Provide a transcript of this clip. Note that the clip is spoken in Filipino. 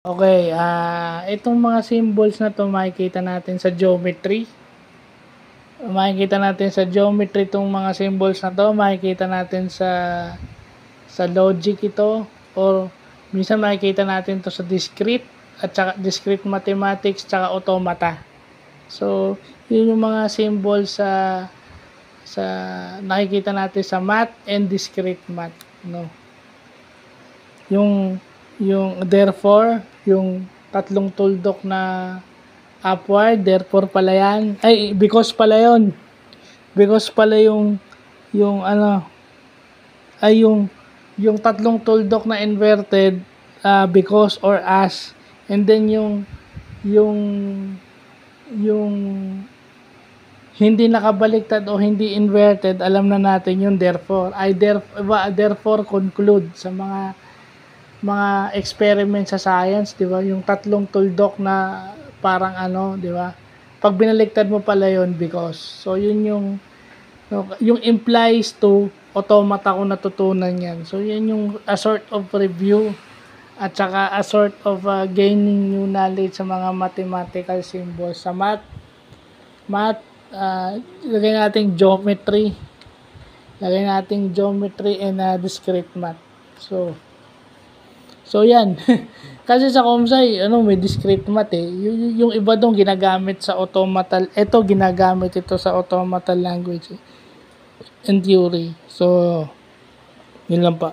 Okay, itong mga symbols na 'to makikita natin sa geometry. Makikita natin sa geometry 'tong mga symbols na 'to, makikita natin sa logic ito, or minsan makikita natin 'to sa discrete at saka discrete mathematics tsaka automata. So, yun yung mga symbols sa nakikita natin sa math and discrete math, no? Yung therefore, yung tatlong tuldok na upward, therefore pala yan. Ay, because pala yun. Because pala yung ano, ay yung tatlong tuldok na inverted, because or as. And then yung yung hindi nakabaliktad o hindi inverted, alam na natin yung therefore. Ay therefore conclude sa mga experiment sa science, 'di ba? Yung tatlong tuldok na parang ano, 'di ba? Pag binaliktad mo pala yon because. So yun yung implies to automata ko natutunan yan. So yan yung a sort of review at saka a sort of gaining new knowledge sa mga mathematical symbols. Sa math, lagay nating geometry. Lagay nating geometry and discrete math. So yan. Kasi sa Comsci, may discrete math eh. Yung iba dong ginagamit sa automata. Ito ginagamit ito sa automata language eh, in theory. So, yun lang pa.